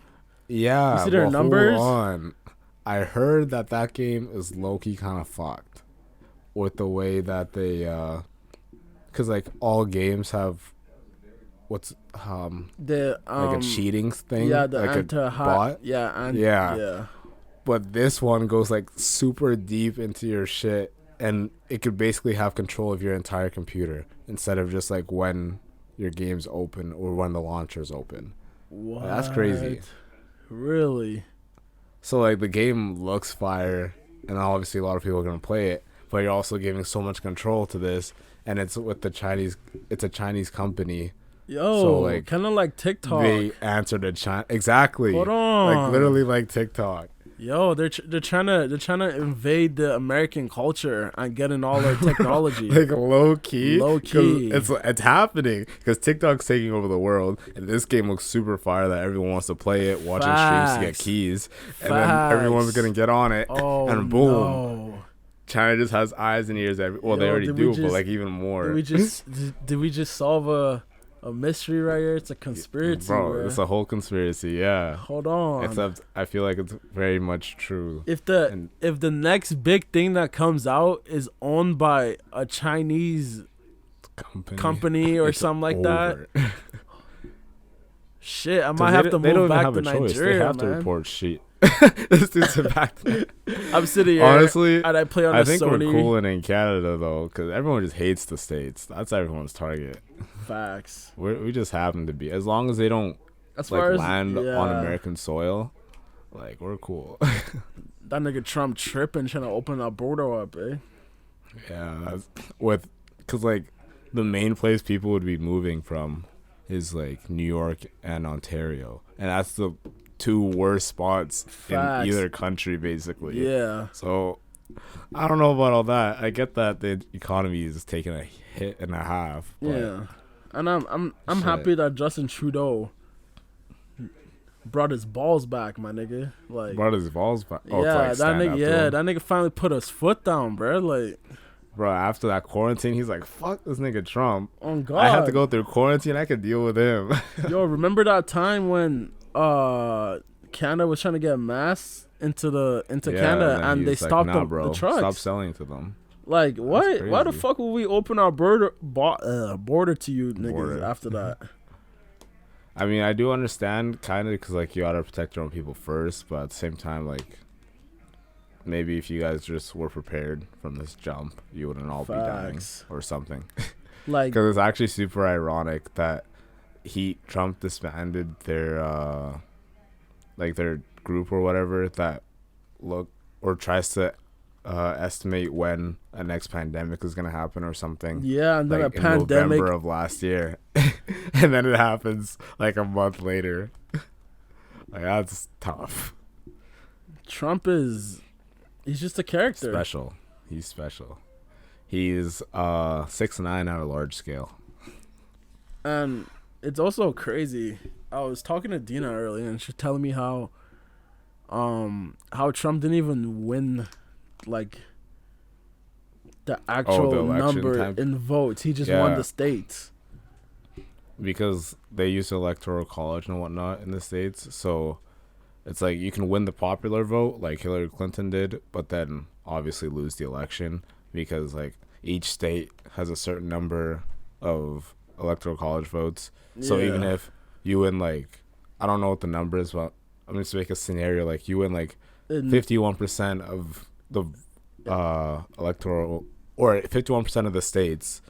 Yeah, You see their but numbers? Hold on. I heard that game is low-key kind of fucked with the way that they, cause like all games have what's The like a cheating thing, Yeah, the like a anti-hack. bot. Yeah, and Yeah. yeah. But this one goes like super deep into your shit, and it could basically have control of your entire computer instead of just like when your game's open or when the launcher's open. What? That's crazy. Really? So like the game looks fire, and obviously a lot of people are gonna play it, but you're also giving so much control to this, and it's with the Chinese. It's a Chinese company. Yo, So, like, kind of like TikTok. They answer to China exactly. Hold on. Like literally like TikTok. Yo, they're trying to invade the American culture and getting all their technology. Like low key. Low 'Cause key. It's happening because TikTok's taking over the world, and this game looks super fire that everyone wants to play it, watching streams to get Facts. keys, and then everyone's Facts. gonna get on it, Oh, and boom, no. China just has eyes and ears. They Yo, already did we do, but just- like even more. Did we just solve a mystery right here? It's a conspiracy, Bro, it's a whole conspiracy. Yeah. Hold on. Except I feel like it's very much true. If And- the next big thing that comes out is owned by a Chinese company or It's something like that, over. shit, I 'Cause might have to they don't move even back have to a choice. Nigeria, They have to man. report shit. This dude's back. I'm sitting here. Honestly, and I play on I the think Sony. we're cooling in Canada though, because everyone just hates the states. That's everyone's target. Facts. We just happen to be, as long as they don't As like far as land on yeah, American soil, like we're cool. that nigga Trump tripping, trying to open that border up, eh? Yeah, that's, because like the main place people would be moving from is like New York and Ontario, and that's the two worst spots Facts. in either country, basically. Yeah. So I don't know about all that. I get that the economy is taking a hit and a half. But Yeah. And I'm Shit. happy that Justin Trudeau brought his balls back, my nigga. Like, brought his balls back. Oh, yeah, like that stand nigga, up to yeah, him. that nigga finally put his foot down, bro. Like, Bro, after that quarantine, he's like, "Fuck this nigga Trump. on God, I have to go through quarantine. I could deal with him." Yo, remember that time when Canada was trying to get masks into Canada then and he they was like, stopped nah, the bro, trucks? Stop selling to them. Like, what? Why the crazy. fuck would we open our border to you niggas Border. after that? I mean, I do understand kind of because like you gotta protect your own people first, but at the same time, like maybe if you guys just were prepared from this jump, you wouldn't all be dying Facts. or something. Like, Because it's actually super ironic that Trump disbanded their group or whatever that look or tries to estimate when a next pandemic is gonna happen or something. yeah, and then a Like in pandemic. November of last year, and then it happens like a month later. Like that's tough. Trump he's just a character. Special. He's special. He's 6'9" at a large scale. And it's also crazy. I was talking to Dina earlier, and she's telling me how Trump didn't even win, like, the actual number time. in votes. He just won the states. Because they use electoral college and whatnot in the States, so it's like you can win the popular vote like Hillary Clinton did, but then obviously lose the election because like each state has a certain number of electoral college votes. So Yeah. even if you win like, I don't know what the number is, but I'm just make a scenario like you win like 51% of the electoral or 51% of the states,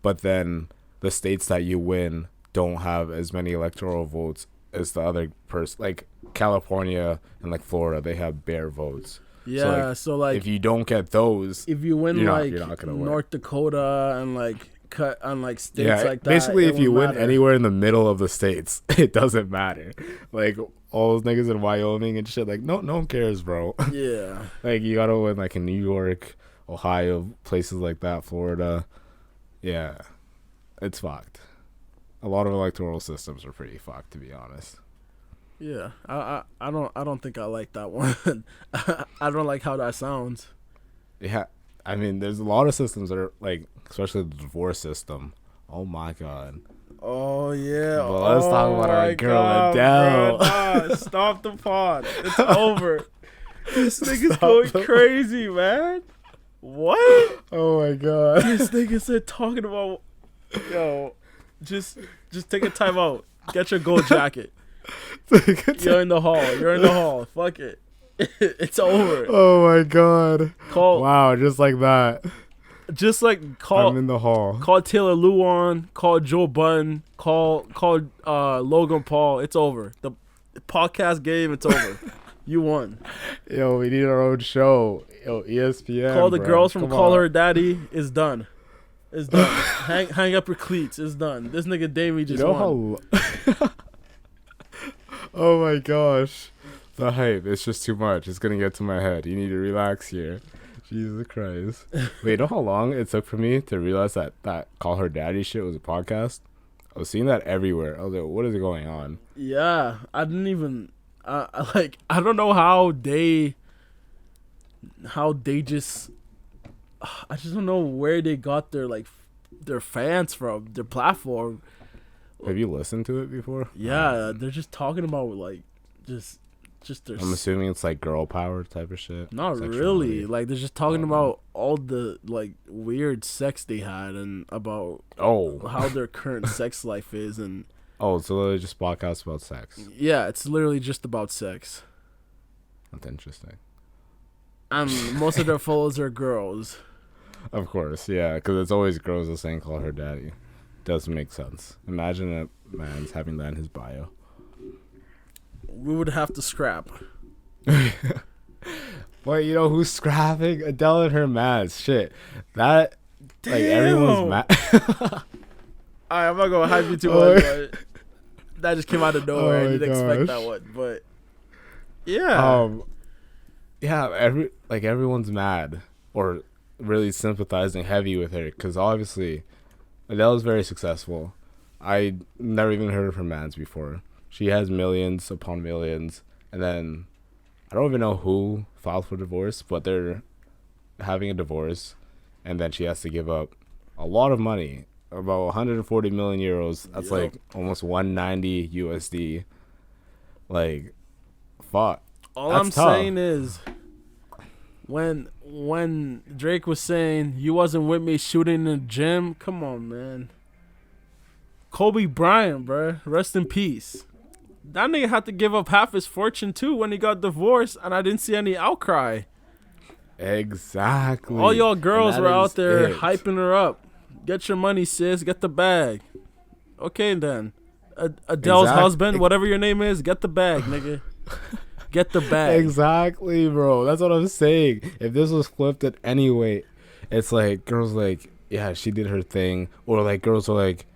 but then the states that you win don't have as many electoral votes as the other person. Like California and like Florida, they have bare votes. Yeah, so like if you don't get those, if you win you're like not gonna win. North Dakota and like cut on like states like that, basically, it if you won't win matter. anywhere in the middle of the states, it doesn't matter. Like all those niggas in Wyoming and shit, like no one cares, bro. Yeah. Like you gotta win like in New York, Ohio, places like that, Florida. Yeah, it's fucked. A lot of electoral systems are pretty fucked, to be honest. Yeah, I don't think I like that one. I don't like how that sounds. Yeah, I mean, there's a lot of systems that are like, especially the divorce system. Oh my god. Oh yeah. But let's talk about our my girl God, Adele. bro, nah, stop the pod. It's over. This nigga's going crazy, man. What? Oh my god. This nigga said talking about, yo, just take a time out. Get your gold jacket. You're in the hall. Fuck it. It's over. Oh my god. Call. Wow, just like that. Just like call. I'm in the hall. Call Taylor Luan. Call Joe Budden. Call Logan Paul. It's over. The podcast game. It's over. You won. Yo, we need our own show. Yo, ESPN. Call the bro. girls from Come Call on. Her Daddy. It's done. It's done. hang up your cleats. It's done. This nigga Demi just won. How? Oh my gosh, the hype. It's just too much. It's gonna get to my head. You need to relax here. Jesus Christ. Wait, you know how long it took for me to realize that Call Her Daddy shit was a podcast? I was seeing that everywhere. I was like, what is going on? Yeah, I didn't even. I don't know how they just. I just don't know where they got their fans from, their platform. Have you listened to it before? Yeah, they're just talking about like just their. I'm assuming it's like girl power type of shit. Not Sexuality. really. Like they're just talking about all the like weird sex they had and about how their current sex life is and. Oh, so literally just podcasts about sex. Yeah, it's literally just about sex. That's interesting. And most of their followers are girls. Of course, yeah, because it's always girls that saying Call Her Daddy. Doesn't make sense. Imagine a man's having that in his bio. We would have to scrap. Well, you know who's scrapping? Adele and her mads. Shit. That, like, everyone's mad. Alright, I'm not gonna hype you too much, but that just came out of nowhere. I didn't expect that one, but yeah. Yeah, everyone's mad or really sympathizing heavy with her because obviously Adele is very successful. I never even heard of her mads before. She has millions upon millions, and then I don't even know who filed for divorce, but they're having a divorce, and then she has to give up a lot of money, about 140 million euros. That's like almost 190 USD. Like, fuck. All That's I'm tough. saying is, when Drake was saying you wasn't with me shooting in the gym, come on, man. Kobe Bryant, bro. Rest in peace. That nigga had to give up half his fortune too when he got divorced, and I didn't see any outcry. Exactly. All y'all girls were out there it. hyping her up. Get your money, sis. Get the bag. Okay, then. Adele's husband, whatever your name is, get the bag, nigga. Get the bag. Exactly, bro. That's what I'm saying. If this was flipped at any way, it's like girls like, yeah, she did her thing, or like girls are like,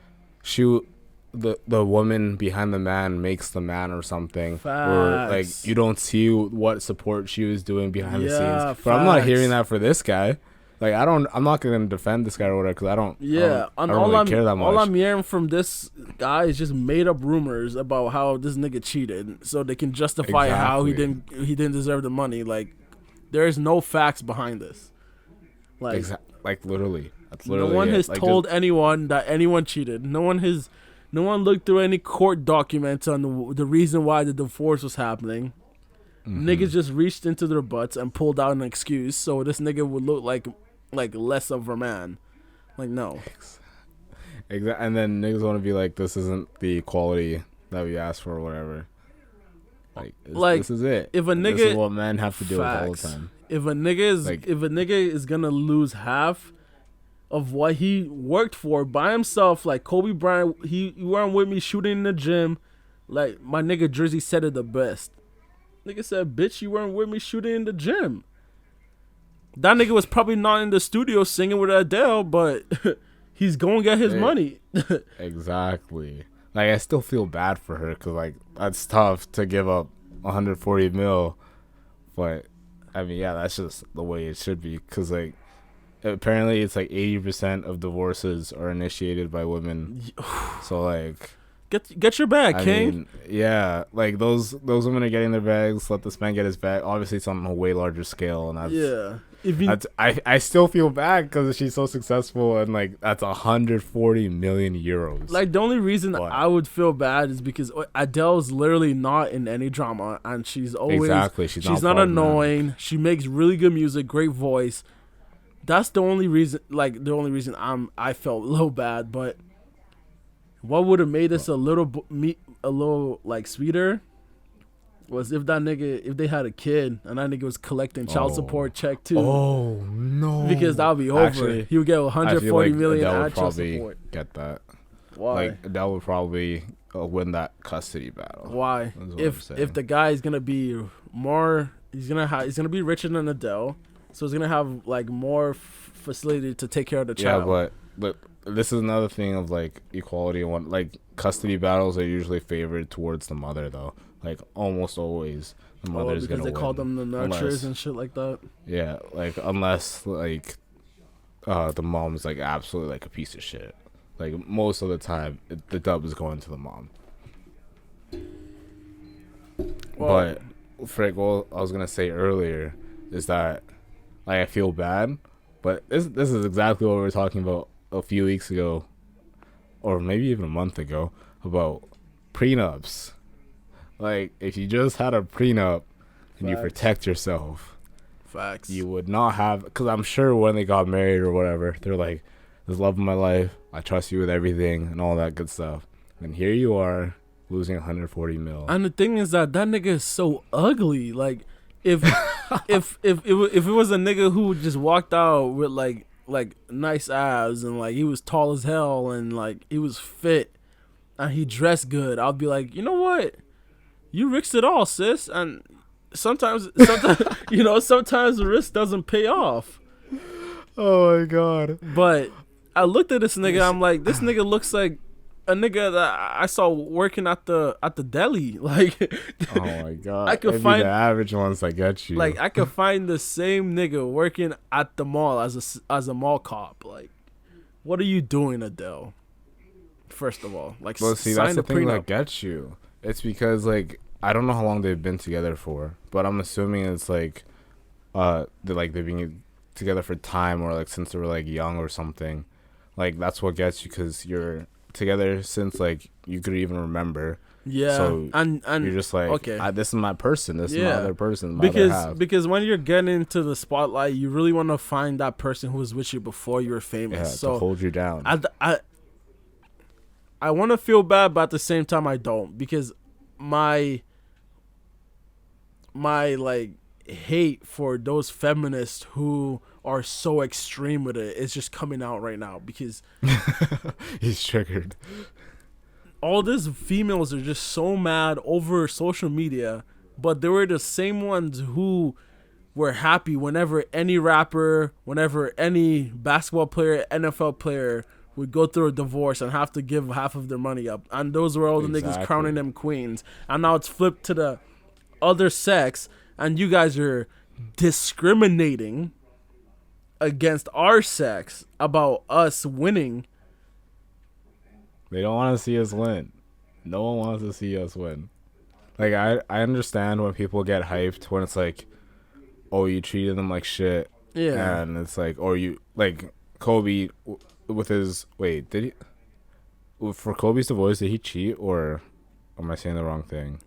the woman behind the man makes the man or something. Facts. Or like you don't see what support she was doing behind the scenes. But facts. I'm not hearing that for this guy. Like I'm not gonna defend this guy or whatever because I don't care that much. All I'm hearing from this guy is just made up rumors about how this nigga cheated, so they can justify how he didn't deserve the money. Like there is no facts behind this. Like like literally, that's literally. No one has like, told anyone that anyone cheated. No one looked through any court documents on the reason why the divorce was happening. Mm-hmm. Niggas just reached into their butts and pulled out an excuse so this nigga would look like less of a man. Like, no. Exactly. And then niggas want to be like, this isn't the equality that we asked for or whatever. Like this is it. If a nigga, this is what men have to deal with all the time. If a nigga is gonna lose half of what he worked for by himself, like Kobe Bryant, you weren't with me shooting in the gym. Like my nigga Drizzy said it the best. Nigga said, bitch, you weren't with me shooting in the gym. That nigga was probably not in the studio singing with Adele, but he's going to get his money. Exactly. Like, I still feel bad for her because, like, that's tough to give up 140 mil. But, I mean, yeah, that's just the way it should be because, like, apparently it's like 80% of divorces are initiated by women. So, like... Get your bag, King. Mean, yeah, like those women are getting their bags. Let this man get his bag. Obviously, it's on a way larger scale, and that's I still feel bad because she's so successful, and like that's 140 million euros. Like the only reason I would feel bad is because Adele's literally not in any drama, and she's always she's not annoying. She makes really good music, great voice. That's the only reason. Like the only reason I felt a little bad, but. What would have made this a little like sweeter was if they had a kid and that nigga was collecting child support check too. Oh no! Because that would be over. Actually, he would get 140 million at child support. Get that? Why? Like Adele would probably win that custody battle. Why? If the guy is gonna be more, he's gonna be richer than Adele, so he's gonna have like more facility to take care of the child. Yeah, but. This is another thing of like equality and one like custody battles are usually favored towards the mother though. Like almost always the mother's gonna win. Because they call them the nurturers and shit like that. Yeah, like unless like the mom's like absolutely like a piece of shit. Like most of the time the dub is going to the mom. But Frick, what I was gonna say earlier is that like I feel bad, but this is exactly what we were talking about a few weeks ago, or maybe even a month ago, about prenups. Like, if you just had a prenup and you protect yourself, you would not have. Because I'm sure when they got married or whatever, they're like, "This is love of my life. I trust you with everything," and all that good stuff. And here you are losing 140 mil. And the thing is that nigga is so ugly. Like, if it was a nigga who just walked out with like nice abs and like he was tall as hell and like he was fit and he dressed good, I'll be like, you know what, you risked it all, sis. And sometimes sometimes the risk doesn't pay off. Oh my god. But I looked at this nigga, I'm like, this nigga looks like a nigga that I saw working at the deli. Like, oh my god, I could find the average ones that get you. Like, I could find the same nigga working at the mall as a mall cop. Like, what are you doing, Adele? First of all, like, well, see, that's the thing that gets you. It's because like I don't know how long they've been together for, but I'm assuming it's like, they've been together for time or like since they were like young or something. Like that's what gets you because you're together since like you could even remember. Yeah, so and you're just like, okay, this is my person. This is my other person. Because when you're getting into the spotlight, you really want to find that person who was with you before you were famous. Yeah, so to hold you down. I want to feel bad, but at the same time I don't, because my like hate for those feminists who are so extreme with it is just coming out right now, because He's triggered. all these females are just so mad over social media, but they were the same ones who were happy whenever any rapper, whenever any basketball player, NFL player would go through a divorce and have to give half of their money up. And those were all the niggas crowning them queens. And now it's flipped to the other sex, and you guys are discriminating against our sex about us winning. They don't want to see us win. No one wants to see us win. Like, I understand when people get hyped when it's like, oh, you treated them like shit. Yeah. And it's like, or you, like, Kobe with his, wait, did he, for Kobe's divorce, did he cheat, or am I saying the wrong thing?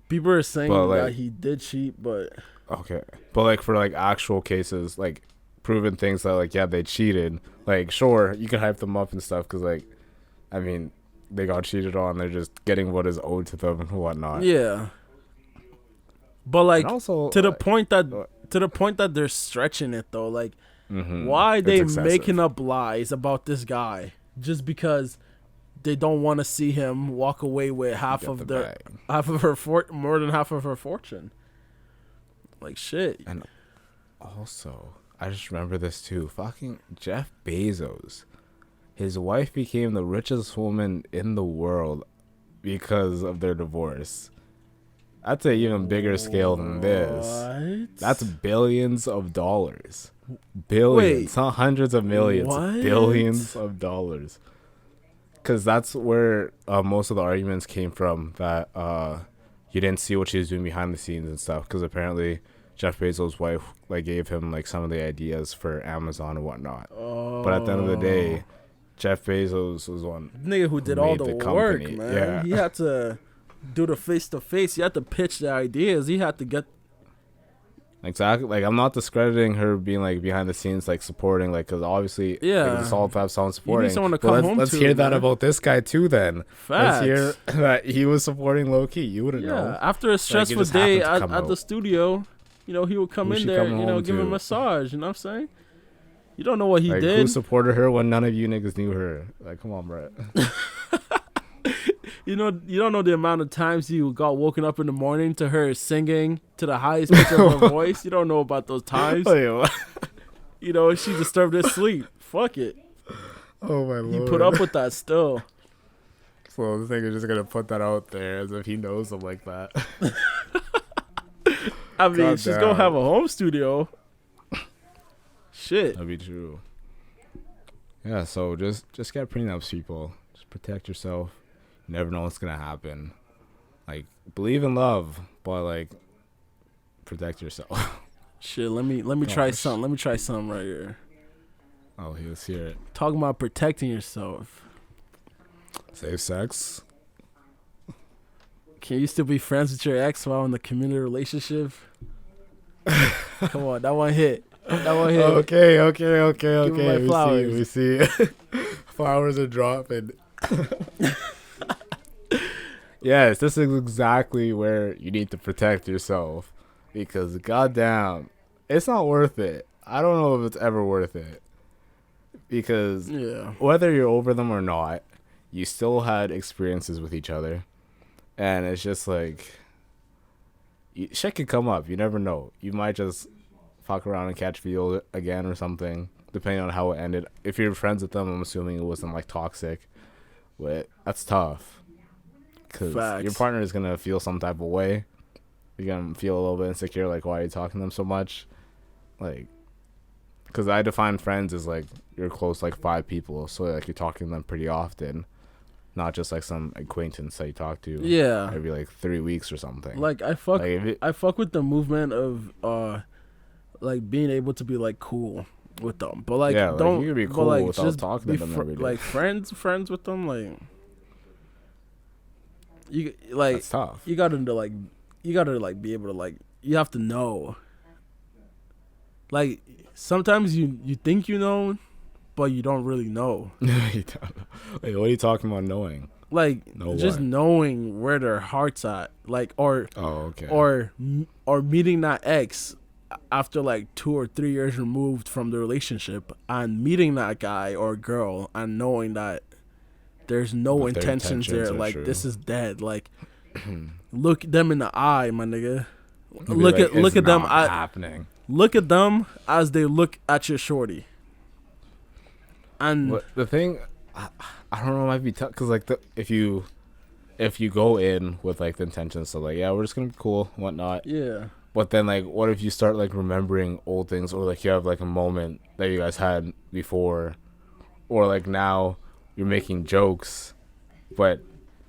People are saying like, that he did cheat, but okay. But, like, for, like, actual cases, like, proven things that, like, yeah, they cheated, like, sure, you can hype them up and stuff, because, like, I mean, they got cheated on, they're just getting what is owed to them and whatnot. yeah. But, like, also, to the point that they're stretching it, though, like, why are they making up lies about this guy just because they don't want to see him walk away with more than half of her fortune? Like, shit. And also, I just remember this too. Fucking Jeff Bezos, his wife became the richest woman in the world because of their divorce. That's an even bigger scale than this. What? That's billions of dollars. Billions. Not hundreds of millions. What? Billions of dollars. Because that's where most of the arguments came from, that you didn't see what she was doing behind the scenes and stuff. Because apparently Jeff Bezos' wife like gave him like some of the ideas for Amazon and whatnot. But at the end of the day, Jeff Bezos was one nigga who did all the work, man. Yeah. He had to do the face-to-face. He had to pitch the ideas. He had to get... Exactly. Like, I'm not discrediting her being, like, behind the scenes, like, supporting, like, because obviously, yeah, like, it's all to have someone supporting. You need someone to come home let's to, hear man. that about this guy, too, then. Facts. Let's hear that he was supporting low-key. You wouldn't know. After a stressful day at the studio, you know, he would come in there, you know, give him a massage. You know what I'm saying? You don't know what he did. Who supported her when none of you niggas knew her? Like, come on, bro. You know, you don't know the amount of times you got woken up in the morning to her singing to the highest pitch of her voice. You don't know about those times. You know, she disturbed his sleep. Fuck it. Oh, my Lord. He put up with that still. So this nigga just gonna put that out there as if he knows him like that. I mean, she's gonna have a home studio. Shit. That'd be true. Yeah, so just get prenups, people. Just protect yourself. You never know what's gonna happen. Like, believe in love, but like, protect yourself. Shit, let me try something. Let me try something right here. Oh, let's hear it. Talking about protecting yourself. Safe sex. Can you still be friends with your ex while in the committed relationship? Come on, that one hit. That one hit. Okay. Give me my flowers. We see. Flowers are dropping. Yes, this is exactly where you need to protect yourself, because goddamn, it's not worth it. I don't know if it's ever worth it, because whether you're over them or not, you still had experiences with each other, and it's just like, shit could come up. You never know. You might just fuck around and catch feels again or something, depending on how it ended. If you're friends with them, I'm assuming it wasn't like toxic, but that's tough. Because your partner is going to feel some type of way. You're going to feel a little bit insecure, like, why are you talking to them so much? Like, because I define friends as, like, you're close, like, 5 people. So, like, you're talking to them pretty often. Not just, like, some acquaintance that you talk to. Yeah. Every, like, 3 weeks or something. Like, I fuck with the movement of, like, being able to be, like, cool with them. But, like, don't... you can be cool like, without talking to them every day. Like, friends with them, like... That's tough. You gotta be able to, like, you have to know. Like, sometimes you think you know, but you don't really know. You don't know. Wait, what are you talking about knowing? Like Know just what? knowing where their heart's at, like Okay. or meeting that ex after like 2 or 3 years removed from the relationship, and meeting that guy or girl and knowing that there's no But their intentions there. are Like true. this is dead. Like look them in the eye, my nigga. You'd be Look like, at "It's them. not I happening." look at them as they look at your shorty. And But the thing, I don't know, it might be tough because like if you go in with like the intention, so like yeah, we're just gonna be cool, and whatnot. yeah, But then like, what if you start like remembering old things, or like you have like a moment that you guys had before, or like now you're making jokes, but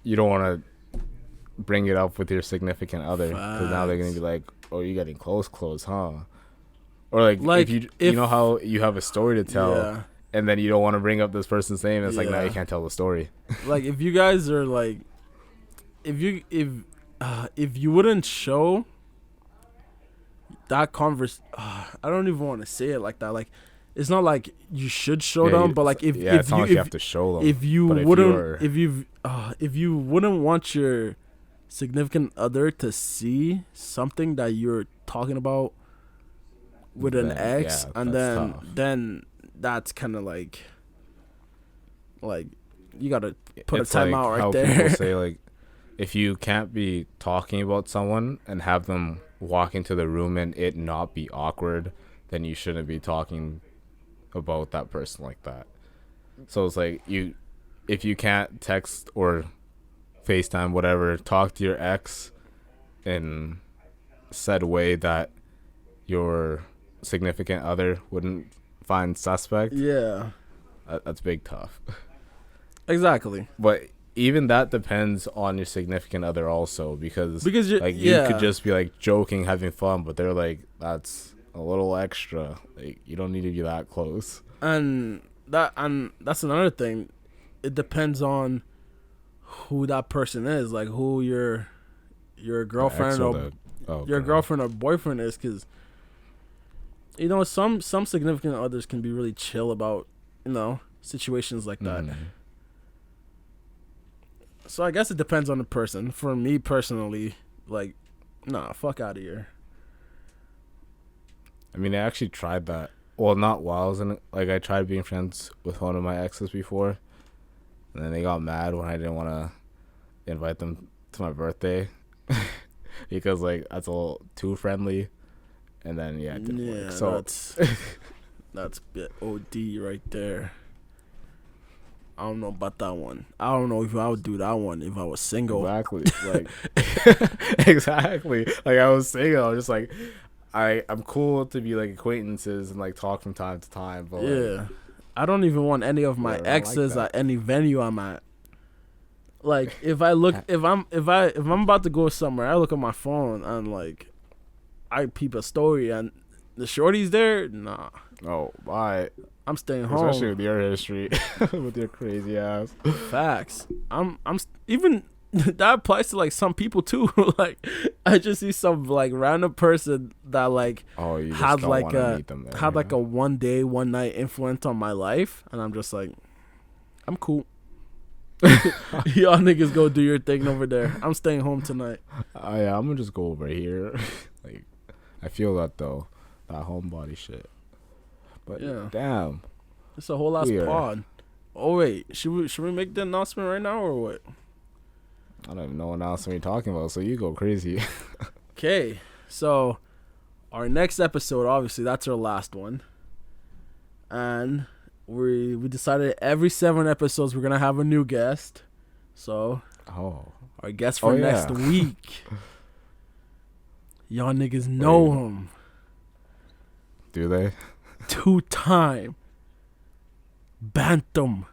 you don't want to bring it up with your significant other because now they're gonna be like, "Oh, you're getting close, huh?" Or like if you know how you have a story to tell. yeah. And then you don't want to bring up this person's name. It's like, now Yeah. you can't tell the story. Like if you guys are like, if you wouldn't show that I don't even want to say it like that. Like it's not like you should show them, but like if it's not you like you have to show them. if you but wouldn't if you wouldn't want your significant other to see something that you're talking about with an Then, ex, yeah, and that's tough. then that's kind of like you gotta put it's a timeout like right how there. people say like, if you can't be talking about someone and have them walk into the room and it not be awkward, then you shouldn't be talking about that person like that. So it's like if you can't text or FaceTime, whatever, talk to your ex in said way that your significant other wouldn't find suspect, Yeah, that's big tough. exactly. But even that depends on your significant other also, because You're, like you could just be like joking, having fun, but they're like, that's a little extra. Like you don't need to be that close. and that's another thing. It depends on who that person is, like who your girlfriend your girlfriend or boyfriend is, because you know some significant others can be really chill about situations like that. So I guess it depends on the person. For me personally, like, nah, fuck out of here. I mean, I actually tried that. Well, not while I was in it. Like, I tried being friends with one of my exes before, and then they got mad when I didn't want to invite them to my birthday because like that's a little too friendly. And then it didn't work. So that's a bit OD right there. I don't know about that one. I don't know if I would do that one if I was single. Exactly. Like exactly. Like I was saying, I was just like, I'm cool to be like acquaintances and like talk from time to time. But yeah, I don't even want any of my exes like at any venue I'm at. Like if I'm about to go somewhere, I look at my phone and like I peep a story and the shorty's there. Nah. Oh, bye. I'm staying home. Especially with your history, with your crazy ass. Facts. I'm even that applies to like some people too. Like I just see some like random person that like you just had don't like wanna meet them there, had like a one day, one night influence on my life, and I'm just like, I'm cool. Y'all niggas go do your thing over there. I'm staying home tonight. Yeah, I'm gonna just go over here. Like, I feel that though, that homebody shit. But yeah, damn, it's a whole ass pod. Oh wait, should we make the announcement right now or what? I don't even know what else we're talking about, so you go crazy. Okay, so our next episode, obviously, that's our last one, and we decided every 7 episodes we're gonna have a new guest. So, our guest for next week, y'all niggas know him. Do they? 2-time bantam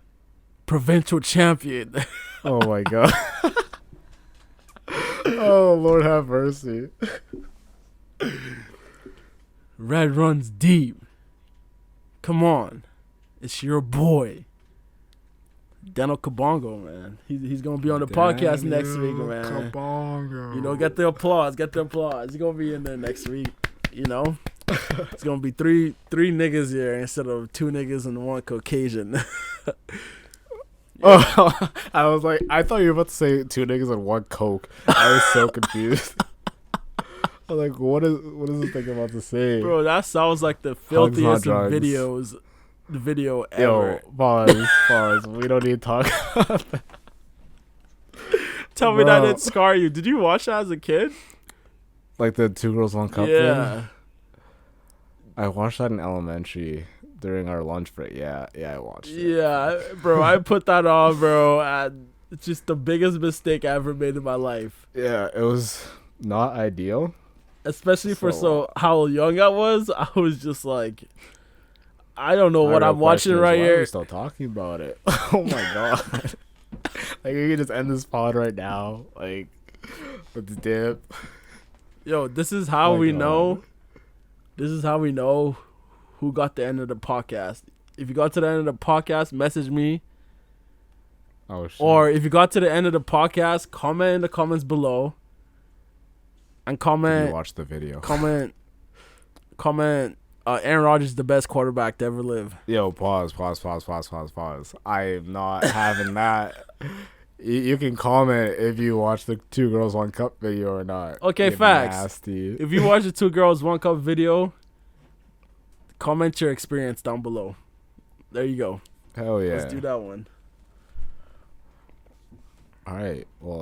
provincial champion. Oh my god. Oh Lord have mercy. Red runs deep. Come on, it's your boy Daniel Kabongo, man. He's gonna be on the podcast next week, man. Kabongo. You know, get the applause. He's gonna be in there next week. You know. It's gonna be three niggas here instead of 2 niggas and 1 Caucasian. Oh, I was like, I thought you were about to say 2 niggas and 1 coke. I was so confused. I was like, what is this thing about to say? Bro, that sounds like the Hugs, filthiest not of drugs. videos. The video Yo, ever. pause. We don't need to talk about that. Tell me that Bro. didn't scar you. Did you watch that as a kid? Like the 2 girls, 1 cup Yeah. thing? I watched that in elementary during our lunch break. Yeah, I watched it. Yeah, bro, I put that on, bro, and it's just the biggest mistake I ever made in my life. Yeah, it was not ideal. Especially for So, how young I was. I was just like, I don't know My what real I'm watching question is, right why are we here. still talking about it? Oh my god! Like we can just end this pod right now, like with the dip. Yo, this is how My we God. know. This is how we know who got the end of the podcast. If you got to the end of the podcast, message me. Oh shit! Or if you got to the end of the podcast, comment in the comments below. And Did comment. you watch the video? comment Aaron Rodgers is the best quarterback to ever live. Yo, pause. I am not having that. You can comment if you watch the 2 girls 1 cup video or not. Okay, You facts. Nasty. If you watch the 2 girls 1 cup video, comment your experience down below. There you go. Hell yeah! Let's do that one. All right. Well.